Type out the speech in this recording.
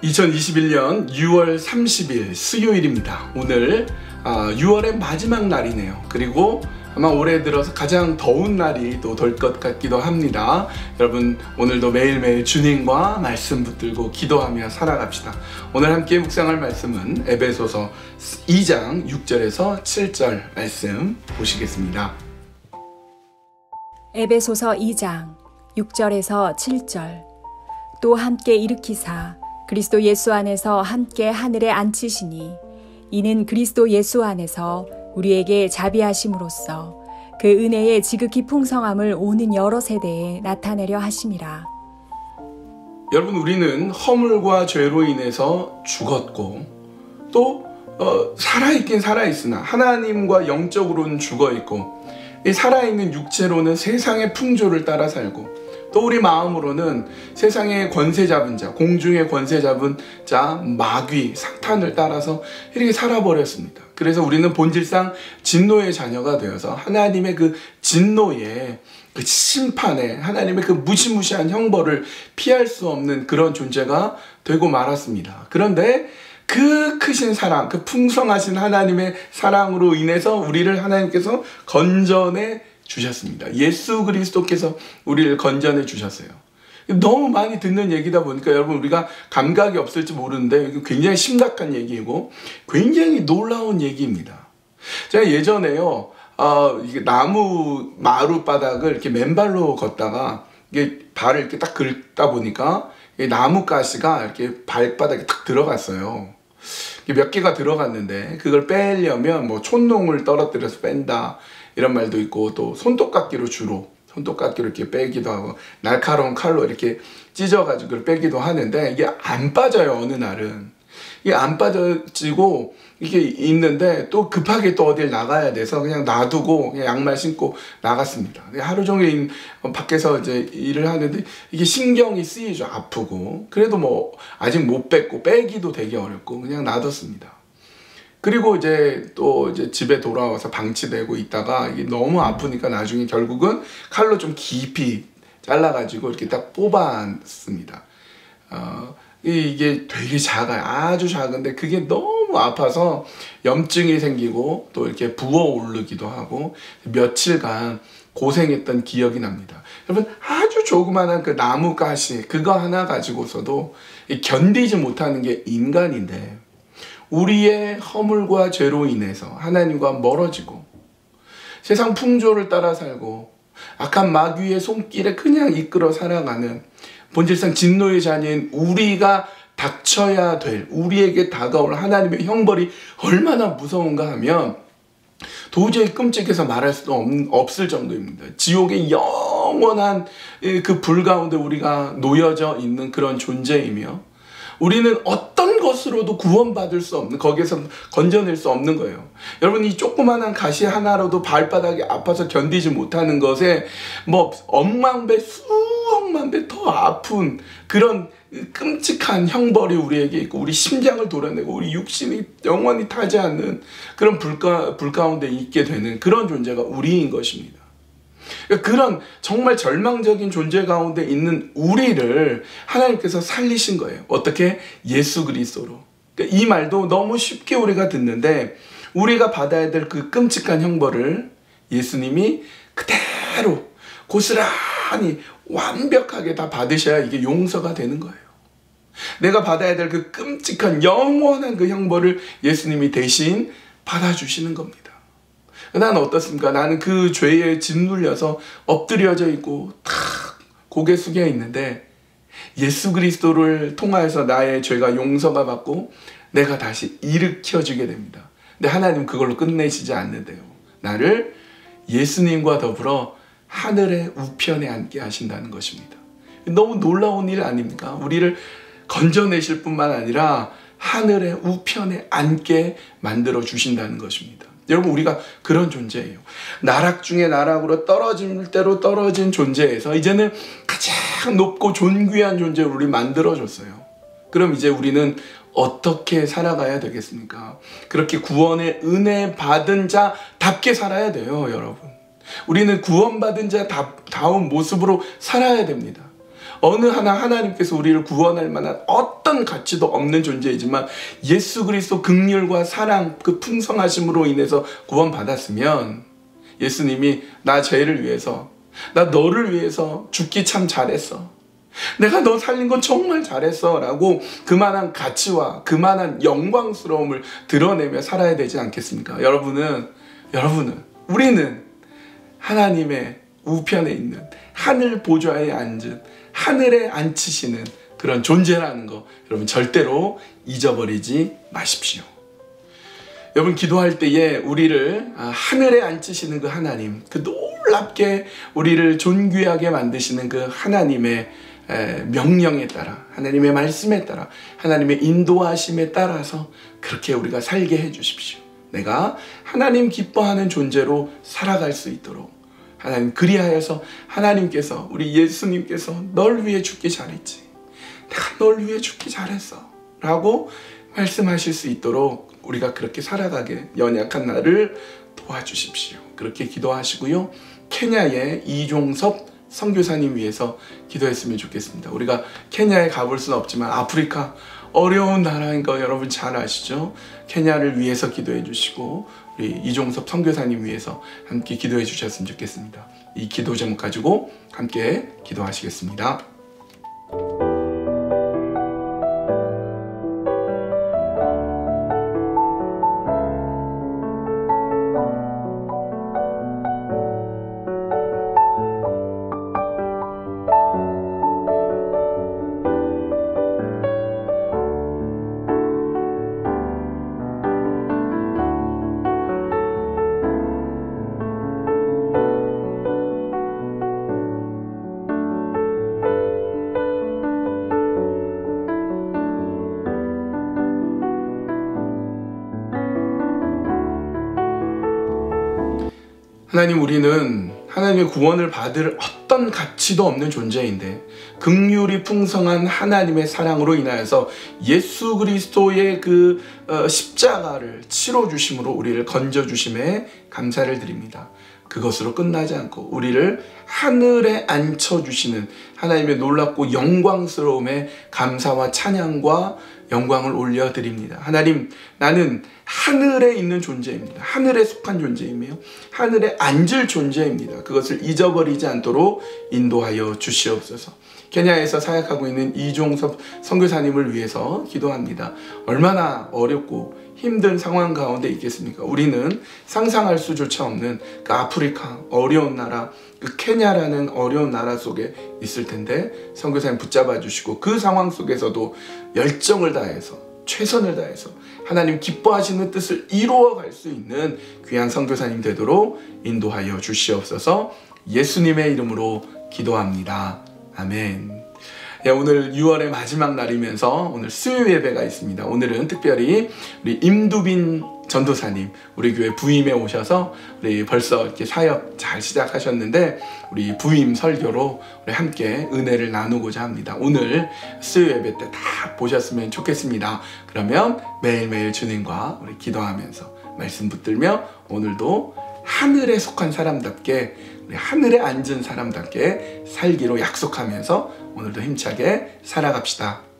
2021년 6월 30일 수요일입니다. 오늘 6월의 마지막 날이네요. 그리고 아마 올해 들어서 가장 더운 날이 또 될 것 같기도 합니다. 여러분 오늘도 매일매일 주님과 말씀 붙들고 기도하며 살아갑시다. 오늘 함께 묵상할 말씀은 에베소서 2장 6절에서 7절 말씀 보시겠습니다. 에베소서 2장 6절에서 7절. 또 함께 일으키사 그리스도 예수 안에서 함께 하늘에 앉히시니 이는 그리스도 예수 안에서 우리에게 자비하심으로써 그 은혜의 지극히 풍성함을 오는 여러 세대에 나타내려 하심이라. 여러분 우리는 허물과 죄로 인해서 죽었고 또 살아있긴 살아있으나 하나님과 영적으로는 죽어있고 이 살아있는 육체로는 세상의 풍조를 따라 살고 또 우리 마음으로는 세상의 권세 잡은 자, 공중의 권세 잡은 자, 마귀, 사탄을 따라서 이렇게 살아버렸습니다. 그래서 우리는 본질상 진노의 자녀가 되어서 하나님의 그 진노의 그 심판에 하나님의 그 무시무시한 형벌을 피할 수 없는 그런 존재가 되고 말았습니다. 그런데 그 크신 사랑, 그 풍성하신 하나님의 사랑으로 인해서 우리를 하나님께서 건져내 주셨습니다. 예수 그리스도께서 우리를 건져내 주셨어요. 너무 많이 듣는 얘기다 보니까 여러분 우리가 감각이 없을지 모르는데 굉장히 심각한 얘기이고 굉장히 놀라운 얘기입니다. 제가 예전에요 이게 나무 마룻바닥을 이렇게 맨발로 걷다가 이게 발을 이렇게 딱 긁다 보니까 나무 가시가 이렇게 발바닥에 딱 들어갔어요. 몇 개가 들어갔는데 그걸 빼려면 뭐 촌농을 떨어뜨려서 뺀다 이런 말도 있고 또 손톱깎이로 주로 손톱깎이로 이렇게 빼기도 하고 날카로운 칼로 이렇게 찢어가지고 그걸 빼기도 하는데 이게 안 빠져요. 어느 날은 이게 안 빠져지고 이게 있는데 또 급하게 또 어딜 나가야 돼서 그냥 놔두고 그냥 양말 신고 나갔습니다. 하루 종일 밖에서 이제 일을 하는데 이게 신경이 쓰이죠. 아프고 그래도 뭐 아직 못 뺐고 빼기도 되게 어렵고 그냥 놔뒀습니다. 그리고 이제 또 이제 집에 돌아와서 방치되고 있다가 이게 너무 아프니까 나중에 결국은 칼로 좀 깊이 잘라가지고 이렇게 딱 뽑았습니다. 이게 되게 작아요. 아주 작은데 그게 너무 아파서 염증이 생기고 또 이렇게 부어오르기도 하고 며칠간 고생했던 기억이 납니다. 여러분 아주 조그만한 그 나무 가시 그거 하나 가지고서도 견디지 못하는 게 인간인데 우리의 허물과 죄로 인해서 하나님과 멀어지고 세상 풍조를 따라 살고 악한 마귀의 손길에 그냥 이끌어 살아가는 본질상 진노의 자녀인 우리가 닥쳐야 될 우리에게 다가올 하나님의 형벌이 얼마나 무서운가 하면 도저히 끔찍해서 말할 수도 없을 정도입니다. 지옥의 영원한 그 불 가운데 우리가 놓여져 있는 그런 존재이며 우리는 어떤 것으로도 구원받을 수 없는 거기에서 건져낼 수 없는 거예요. 여러분 이 조그마한 가시 하나로도 발바닥이 아파서 견디지 못하는 것에 뭐 억만 배 수억만 배 더 아픈 그런 끔찍한 형벌이 우리에게 있고 우리 심장을 도려내고 우리 육신이 영원히 타지 않는 그런 불 가운데 있게 되는 그런 존재가 우리인 것입니다. 그런 정말 절망적인 존재 가운데 있는 우리를 하나님께서 살리신 거예요. 어떻게? 예수 그리스도로. 이 말도 너무 쉽게 우리가 듣는데 우리가 받아야 될 그 끔찍한 형벌을 예수님이 그대로 고스란히 완벽하게 다 받으셔야 이게 용서가 되는 거예요. 내가 받아야 될 그 끔찍한 영원한 그 형벌을 예수님이 대신 받아주시는 겁니다. 나는 어떻습니까? 나는 그 죄에 짓눌려서 엎드려져 있고 탁 고개 숙여 있는데 예수 그리스도를 통하여서 나의 죄가 용서가 받고 내가 다시 일으켜지게 됩니다. 근데 하나님 그걸로 끝내시지 않는데요. 나를 예수님과 더불어 하늘의 우편에 앉게 하신다는 것입니다. 너무 놀라운 일 아닙니까? 우리를 건져내실 뿐만 아니라 하늘의 우편에 앉게 만들어 주신다는 것입니다. 여러분 우리가 그런 존재예요. 나락 중에 나락으로 떨어질 대로 떨어진 존재에서 이제는 가장 높고 존귀한 존재로 우리 만들어줬어요. 그럼 이제 우리는 어떻게 살아가야 되겠습니까? 그렇게 구원의 은혜 받은 자답게 살아야 돼요. 여러분 우리는 구원받은 자다운 모습으로 살아야 됩니다. 어느 하나 하나님께서 우리를 구원할 만한 어떤 가치도 없는 존재이지만 예수 그리스도 긍휼과 사랑, 그 풍성하심으로 인해서 구원받았으면 예수님이 나 죄를 위해서, 나 너를 위해서 죽기 참 잘했어, 내가 너 살린 건 정말 잘했어 라고 그만한 가치와 그만한 영광스러움을 드러내며 살아야 되지 않겠습니까? 우리는 하나님의 우편에 있는 하늘 보좌에 앉은, 하늘에 앉히시는 그런 존재라는 거 여러분 절대로 잊어버리지 마십시오. 여러분, 기도할 때에 우리를 하늘에 앉히시는 그 하나님, 그 놀랍게 우리를 존귀하게 만드시는 그 하나님의 명령에 따라, 하나님의 말씀에 따라, 하나님의 인도하심에 따라서 그렇게 우리가 살게 해 주십시오. 내가 하나님 기뻐하는 존재로 살아갈 수 있도록 하나님, 그리하여서 하나님께서, 우리 예수님께서 널 위해 죽기 잘했지, 내가 널 위해 죽기 잘했어 라고 말씀하실 수 있도록 우리가 그렇게 살아가게 연약한 나를 도와주십시오. 그렇게 기도하시고요. 케냐의 이종섭 선교사님 위해서 기도했으면 좋겠습니다. 우리가 케냐에 가볼 수는 없지만 아프리카 어려운 나라인 거 여러분 잘 아시죠? 케냐를 위해서 기도해 주시고 우리 이종섭 선교사님 위해서 함께 기도해 주셨으면 좋겠습니다. 이 기도 제목 가지고 함께 기도하시겠습니다. 하나님, 우리는 하나님의 구원을 받을 어떤 가치도 없는 존재인데 긍휼이 풍성한 하나님의 사랑으로 인하여서 예수 그리스도의 그 십자가를 치러 주심으로 우리를 건져 주심에 감사를 드립니다. 그것으로 끝나지 않고 우리를 하늘에 앉혀 주시는 하나님의 놀랍고 영광스러움에 감사와 찬양과 영광을 올려드립니다. 하나님, 나는 하늘에 있는 존재입니다. 하늘에 속한 존재이며 하늘에 앉을 존재입니다. 그것을 잊어버리지 않도록 인도하여 주시옵소서. 케냐에서 사역하고 있는 이종섭 선교사님을 위해서 기도합니다. 얼마나 어렵고 힘든 상황 가운데 있겠습니까? 우리는 상상할 수조차 없는 그 아프리카 어려운 나라, 그 케냐라는 어려운 나라 속에 있을 텐데 선교사님 붙잡아 주시고 그 상황 속에서도 열정을 다해서 최선을 다해서 하나님 기뻐하시는 뜻을 이루어갈 수 있는 귀한 선교사님 되도록 인도하여 주시옵소서. 예수님의 이름으로 기도합니다. 아멘. 오늘 6월의 마지막 날이면서 오늘 수요 예배가 있습니다. 오늘은 특별히 우리 임두빈 전도사님 우리 교회 부임에 오셔서 우리 벌써 이렇게 사역 잘 시작하셨는데 우리 부임 설교로 우리 함께 은혜를 나누고자 합니다. 오늘 수요 예배 때 다 보셨으면 좋겠습니다. 그러면 매일매일 주님과 우리 기도하면서 말씀 붙들며 오늘도 하늘에 속한 사람답게 우리 하늘에 앉은 사람답게 살기로 약속하면서 오늘도 힘차게 살아갑시다.